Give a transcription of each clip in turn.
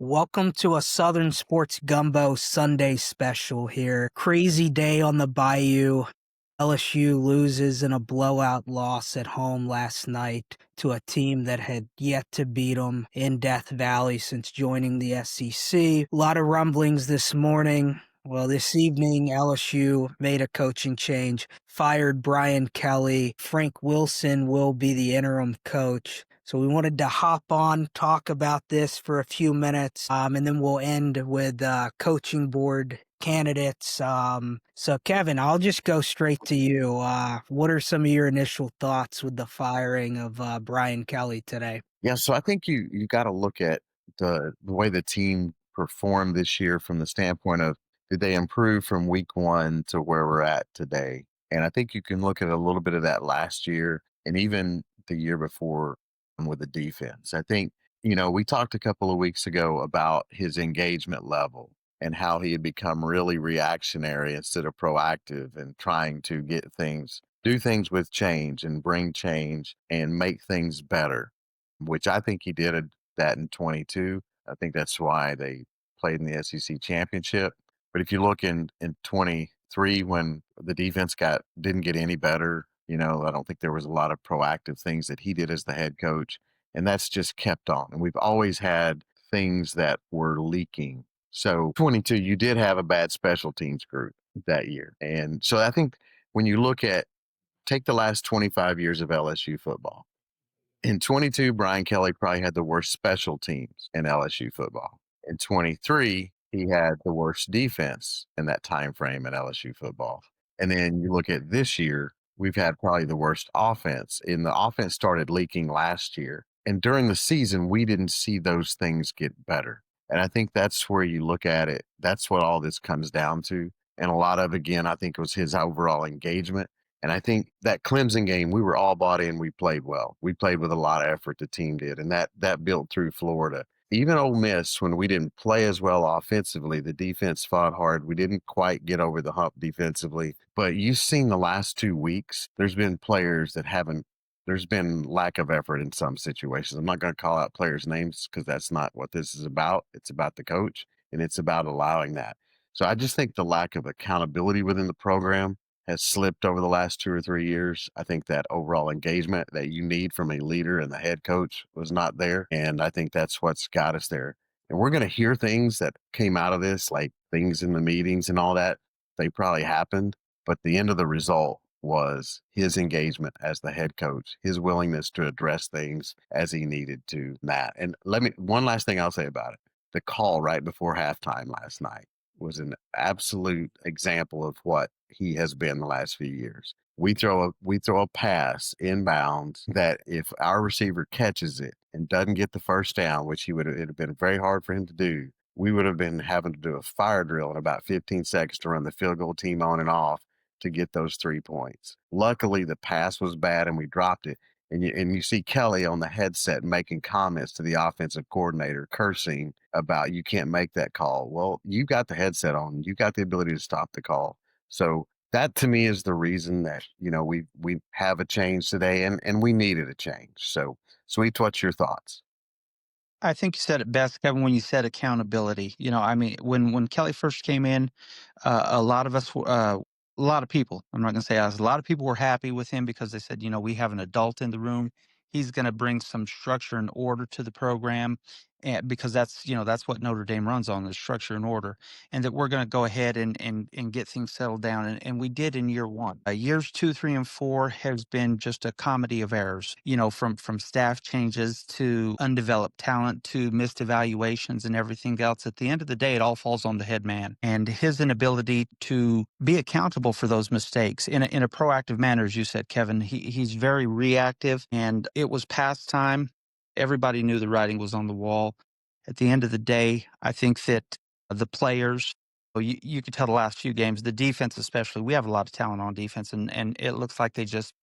Welcome to a Southern Sports Gumbo Sunday special here. Crazy day on the Bayou. LSU loses in a blowout loss at home last night to a team that had yet to beat them in Death Valley since joining the SEC. A lot of rumblings this morning. Well, this evening, LSU made a coaching change, fired Brian Kelly. Frank Wilson will be the interim coach. So we wanted to hop on, talk about this for a few minutes, and then we'll end with coaching board candidates. So Kevin, I'll just go straight to you. What are some of your initial thoughts with the firing of Brian Kelly today? Yeah, so I think you got to look at the way the team performed this year from the standpoint of did they improve from week one to where we're at today? And I think you can look at a little bit of that last year and even the year before with the defense. I think, we talked a couple of weeks ago about his engagement level and how he had become really reactionary instead of proactive and trying to do things with change and bring change and make things better, which I think he did that in 22. I think that's why they played in the SEC championship. But if you look in 23, when the defense didn't get any better, I don't think there was a lot of proactive things that he did as the head coach. And that's just kept on. And we've always had things that were leaking. So 22, you did have a bad special teams group that year. And so I think when you take the last 25 years of LSU football, in 22, Brian Kelly probably had the worst special teams in LSU football. In 23, he had the worst defense in that time frame in LSU football. And then you look at this year, we've had probably the worst offense. And the offense started leaking last year. And during the season, we didn't see those things get better. And I think that's where you look at it. That's what all this comes down to. And a lot of, again, I think it was his overall engagement. And I think that Clemson game, we were all bought in. We played well. We played with a lot of effort. The team did, and that built through Florida. Even Ole Miss, when we didn't play as well offensively, the defense fought hard. We didn't quite get over the hump defensively. But you've seen the last 2 weeks, there's been players that haven't. There's been lack of effort in some situations. I'm not going to call out players' names because that's not what this is about. It's about the coach, and it's about allowing that. So I just think the lack of accountability within the program has slipped over the last 2 or 3 years. I think that overall engagement that you need from a leader and the head coach was not there. And I think that's what's got us there. And we're going to hear things that came out of this, like things in the meetings and all that. They probably happened. But the end of the result was his engagement as the head coach, his willingness to address things as he needed to. That. And one last thing I'll say about it. The call right before halftime last night was an absolute example of what he has been the last few years. We throw a pass inbounds that if our receiver catches it and doesn't get the first down, which it'd have been very hard for him to do, we would have been having to do a fire drill in about 15 seconds to run the field goal team on and off to get those 3 points. Luckily, the pass was bad and we dropped it. And you see Kelly on the headset making comments to the offensive coordinator, cursing about you can't make that call. Well, you got the headset on. You got the ability to stop the call. So that to me is the reason that, we have a change today and we needed a change. So, Sweet, what's your thoughts? I think you said it best, Kevin, when you said accountability. I mean, when Kelly first came in, a lot of us, a lot of people, I'm not going to say us, a lot of people were happy with him because they said, we have an adult in the room. He's going to bring some structure and order to the program, and because that's what Notre Dame runs on, is structure and order, and that we're going to go ahead and get things settled down, and we did in year one. Years 2, 3, and 4 has been just a comedy of errors. From staff changes to undeveloped talent to missed evaluations and everything else. At the end of the day, it all falls on the head man and his inability to be accountable for those mistakes in a proactive manner, as you said, Kevin. He's very reactive, and it was past time. Everybody knew the writing was on the wall. At the end of the day, I think that the players, well, you could tell the last few games, the defense especially, we have a lot of talent on defense, and it looks like they just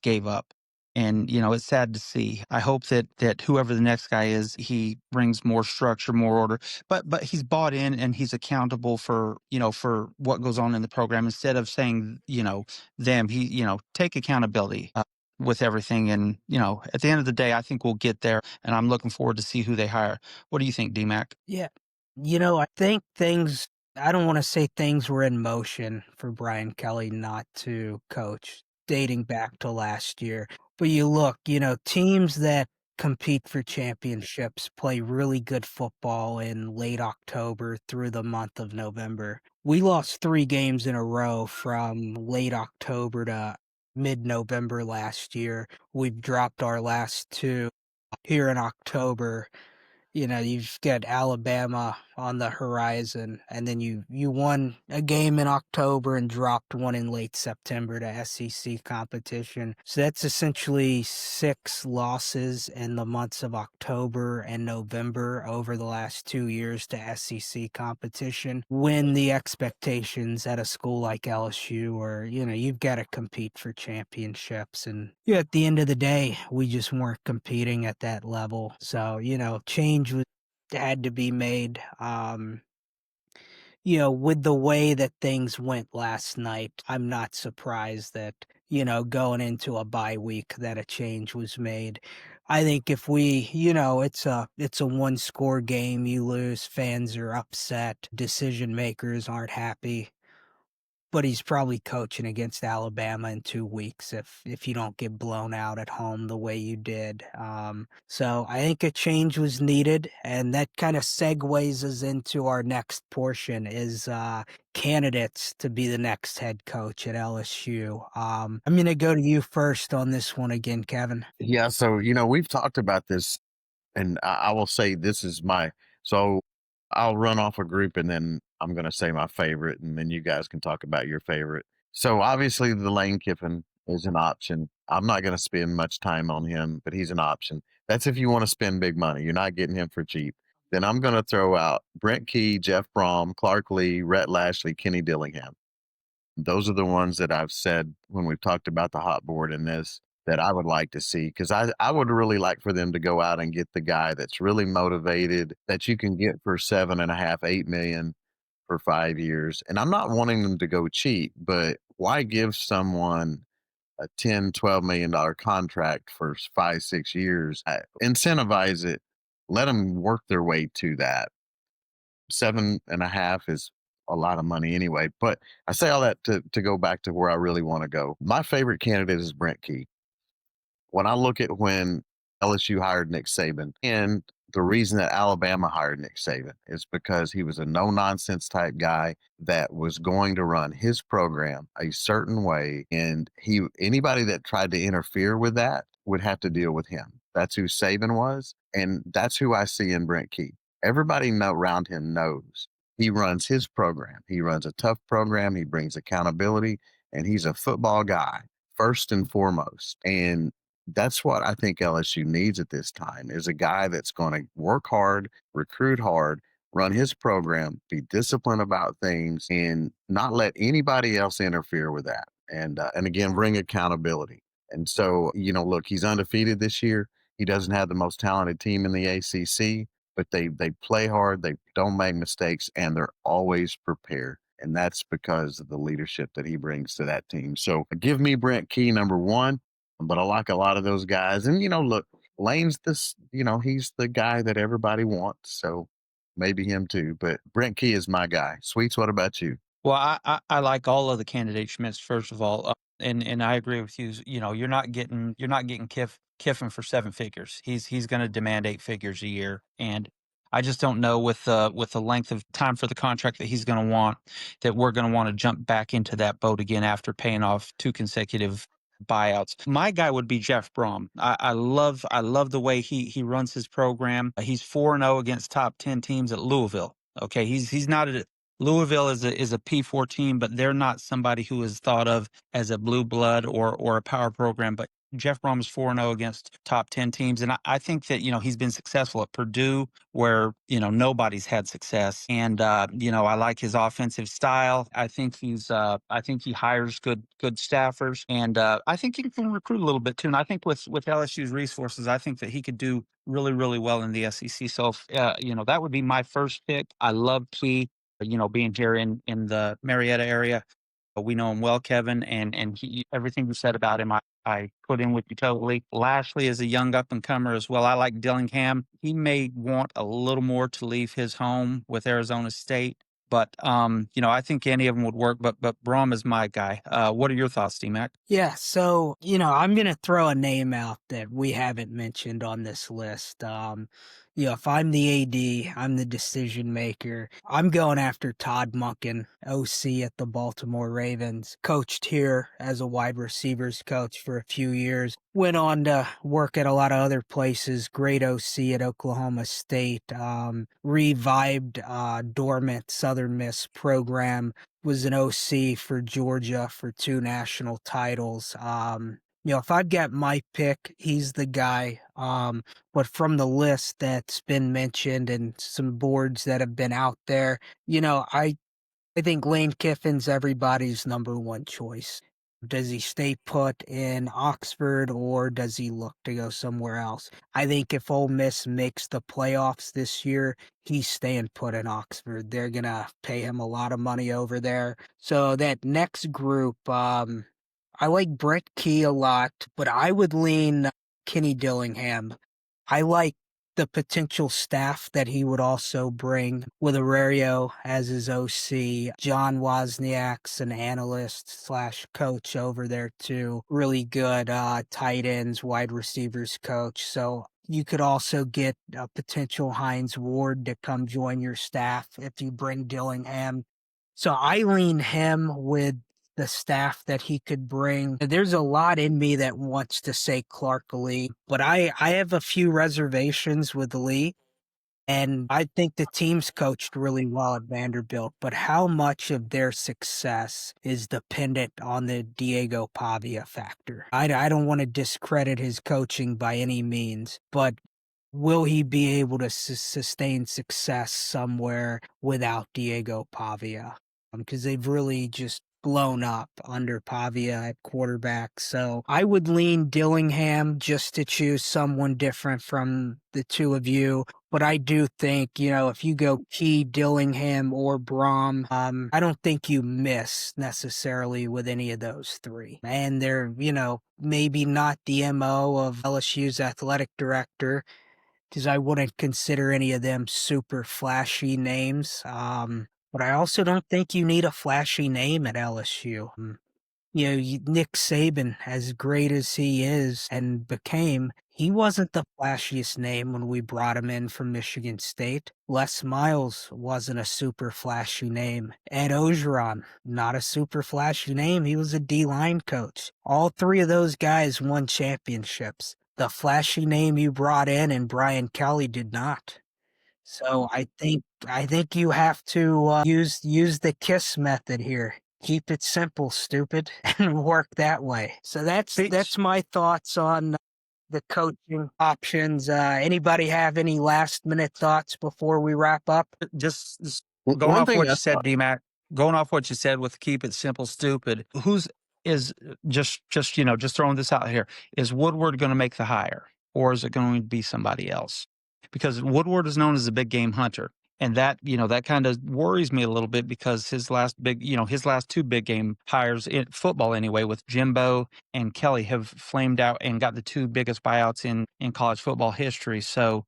gave up. And it's sad to see. I hope that whoever the next guy is, he brings more structure, more order. But he's bought in and he's accountable for for what goes on in the program instead of saying them. He take accountability. with everything. And at the end of the day, I think we'll get there, and I'm looking forward to see who they hire. What do you think, DMAC? Yeah. I think I don't want to say things were in motion for Brian Kelly not to coach dating back to last year. But you look, teams that compete for championships play really good football in late October through the month of November. We lost 3 games in a row from late October to mid November last year. We've dropped our last two here in October. You've got Alabama on the horizon, and then you won a game in October and dropped one in late September to SEC competition. So that's essentially 6 losses in the months of October and November over the last 2 years to SEC competition. When the expectations at a school like LSU are, you've got to compete for championships. And at the end of the day, we just weren't competing at that level. So, change had to be made. With the way that things went last night, I'm not surprised that, going into a bye week that a change was made. I think if it's a one score game, you lose, fans are upset, decision makers aren't happy. But he's probably coaching against Alabama in 2 weeks if you don't get blown out at home the way you did. So I think a change was needed, and that kind of segues us into our next portion is candidates to be the next head coach at LSU. I'm going to go to you first on this one again, Kevin. Yeah, so we've talked about this, and I will say this is my so I'll run off a group, and then I'm going to say my favorite, and then you guys can talk about your favorite. So obviously, the Lane Kiffin is an option. I'm not going to spend much time on him, but he's an option. That's if you want to spend big money. You're not getting him for cheap. Then I'm going to throw out Brent Key, Jeff Brom, Clark Lee, Rhett Lashley, Kenny Dillingham. Those are the ones that I've said when we've talked about the hot board in this that I would like to see, because I would really like for them to go out and get the guy that's really motivated, that you can get for 7.5, 8 million for 5 years. And I'm not wanting them to go cheap, but why give someone a 10, $12 million contract for 5, 6 years? Incentivize it, let them work their way to that. 7.5 is a lot of money anyway. But I say all that to go back to where I really want to go. My favorite candidate is Brent Key. When I look at when LSU hired Nick Saban, and the reason that Alabama hired Nick Saban is because he was a no nonsense type guy that was going to run his program a certain way, and anybody that tried to interfere with that would have to deal with him. That's who Saban was, and that's who I see in Brent Key. Everybody around him knows he runs his program. He runs a tough program. He brings accountability, and he's a football guy first and foremost. And that's what I think LSU needs at this time, is a guy that's going to work hard, recruit hard, run his program, be disciplined about things, and not let anybody else interfere with that. And again, bring accountability. And so, look, he's undefeated this year. He doesn't have the most talented team in the ACC, but they play hard, they don't make mistakes, and they're always prepared. And that's because of the leadership that he brings to that team. So give me Brent Key number one, but I like a lot of those guys. And look, Lane's he's the guy that everybody wants. So maybe him too. But Brent Key is my guy. Sweets, what about you? Well, I like all of the candidates, Schmitz. First of all, and I agree with you. You're not getting Kiffin for 7 figures. He's going to demand 8 figures a year, and I just don't know with the length of time for the contract that he's going to want, that we're going to want to jump back into that boat again after paying off 2 consecutive buyouts. My guy would be Jeff Brom. I love the way he runs his program. He's 4-0 against top 10 teams at Louisville. Okay, he's not a Louisville is a P4 team, but they're not somebody who is thought of as a blue blood or a power program. But Jeff Brom is 4-0 against top 10 teams. And I think that, he's been successful at Purdue, where, nobody's had success. And, I like his offensive style. I think he hires good staffers. And I think he can recruit a little bit too. And I think with LSU's resources, I think that he could do really, really well in the SEC. So, that would be my first pick. I love Key, being here in the Marietta area. We know him well, Kevin, and everything you said about him, I put in with you totally. Lashley is a young up and comer as well. I like Dillingham. He may want a little more to leave his home with Arizona State, but I think any of them would work. But Brom is my guy. What are your thoughts, D-Mac? Yeah, so, I'm going to throw a name out that we haven't mentioned on this list. If I'm the AD, I'm the decision maker. I'm going after Todd Monken, OC at the Baltimore Ravens. Coached here as a wide receivers coach for a few years. Went on to work at a lot of other places. Great OC at Oklahoma State. Revived dormant Southern Miss program, was an OC for Georgia for 2 national titles. If I've got my pick, he's the guy. But from the list that's been mentioned and some boards that have been out there, I think Lane Kiffin's everybody's number one choice. Does he stay put in Oxford or does he look to go somewhere else? I think if Ole Miss makes the playoffs this year, he's staying put in Oxford. They're gonna pay him a lot of money over there. So that next group, I like Brett Key a lot, but I would lean Kenny Dillingham. I like the potential staff that he would also bring with Aurelio as his OC. John Wozniak's an analyst slash coach over there too. Really good tight ends, wide receivers coach. So you could also get a potential Hines Ward to come join your staff if you bring Dillingham. So I lean him with the staff that he could bring. There's a lot in me that wants to say Clark Lee, but I have a few reservations with Lee. And I think the team's coached really well at Vanderbilt, but how much of their success is dependent on the Diego Pavia factor? I don't want to discredit his coaching by any means, but will he be able to sustain success somewhere without Diego Pavia? Because they've really just blown up under Pavia at quarterback. So I would lean Dillingham just to choose someone different from the two of you. But I do think, if you go Key, Dillingham, or Brom, I don't think you miss necessarily with any of those three. And they're, maybe not the MO of LSU's athletic director, because I wouldn't consider any of them super flashy names. But I also don't think you need a flashy name at LSU. Nick Saban, as great as he is and became, he wasn't the flashiest name when we brought him in from Michigan State. Les Miles wasn't a super flashy name. Ed Ogeron, not a super flashy name. He was a D-line coach. All three of those guys won championships. The flashy name you brought in and Brian Kelly did not. So I think you have to use the KISS method here. Keep it simple, stupid, and work that way. So that's my thoughts on the coaching options. Anybody have any last minute thoughts before we wrap up? Just going One off thing what I you said, DMAC, going off what you said with keep it simple, stupid. Who's is just throwing this out here. Is Woodward going to make the hire, or is it going to be somebody else? Because Woodward is known as a big game hunter, and that kind of worries me a little bit because his last two big game hires in football anyway, with Jimbo and Kelly, have flamed out and got the two biggest buyouts in college football history. So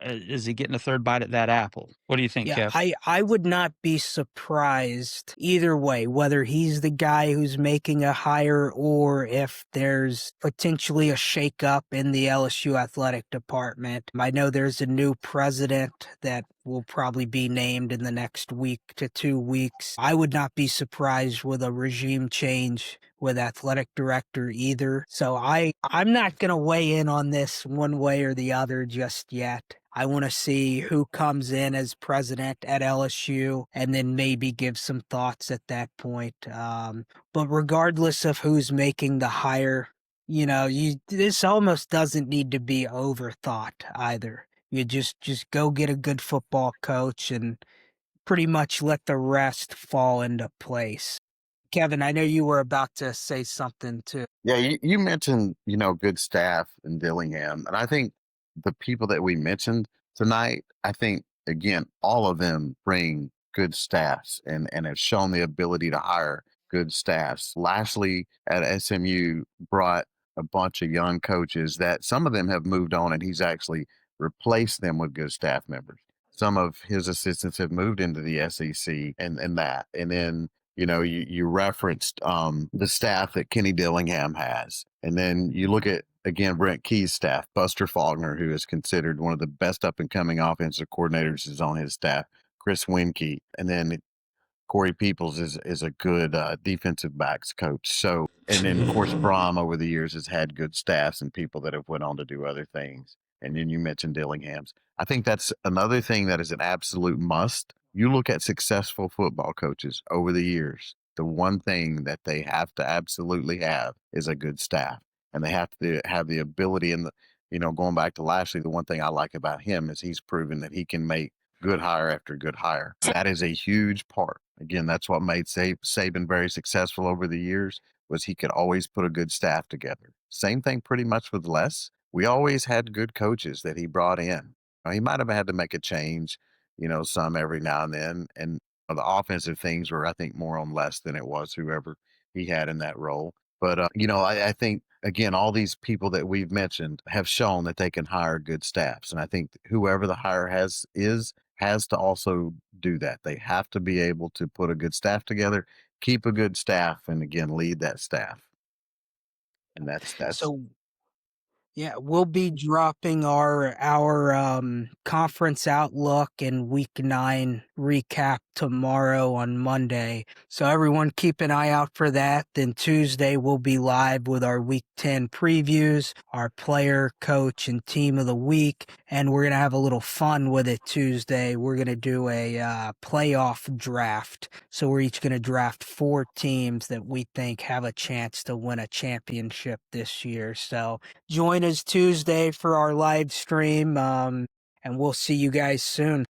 is he getting a third bite at that apple? What do you think, Yeah, Kev? I would not be surprised either way, whether he's the guy who's making a hire or if there's potentially a shakeup in the LSU athletic department. I know there's a new president that will probably be named in the next week to 2 weeks. I would not be surprised with a regime change with athletic director either. So I'm not going to weigh in on this one way or the other just yet. I want to see who comes in as president at LSU and then maybe give some thoughts at that point. But regardless of who's making the hire, this almost doesn't need to be overthought either. You just go get a good football coach and pretty much let the rest fall into place. Kevin, I know you were about to say something too. Yeah, you mentioned, good staff in Dillingham. And I think the people that we mentioned tonight, I think, again, all of them bring good staffs and have shown the ability to hire good staffs. Lashley at SMU brought a bunch of young coaches that some of them have moved on and he's actually replaced them with good staff members. Some of his assistants have moved into the SEC and that. And then, you referenced the staff that Kenny Dillingham has. And then you look at, again, Brent Key's staff. Buster Faulkner, who is considered one of the best up and coming offensive coordinators, is on his staff. Chris Winke. And then Corey Peoples is a good defensive backs coach. So, and then of course Brom over the years has had good staffs and people that have went on to do other things. And then you mentioned Dillingham's. I think that's another thing that is an absolute must. You look at successful football coaches over the years. The one thing that they have to absolutely have is a good staff, and they have to have the ability. And going back to Lashley, the one thing I like about him is he's proven that he can make good hire after good hire. That is a huge part. Again, that's what made Saban very successful over the years, was he could always put a good staff together. Same thing pretty much with Les. We always had good coaches that he brought in. Now, he might have had to make a change, some every now and then. And the offensive things were, I think, more on Les than it was whoever he had in that role. But, I think, again, all these people that we've mentioned have shown that they can hire good staffs. And I think whoever the hire has to also do that. They have to be able to put a good staff together, keep a good staff, and again, lead that staff. And that's So yeah, we'll be dropping our conference outlook and week 9 recap tomorrow on Monday. So everyone keep an eye out for that. Then Tuesday we'll be live with our week 10 previews, our player, coach, and team of the week, and we're going to have a little fun with it Tuesday. We're going to do a playoff draft. So we're each going to draft 4 teams that we think have a chance to win a championship this year. So join us Tuesday for our live stream, and we'll see you guys soon.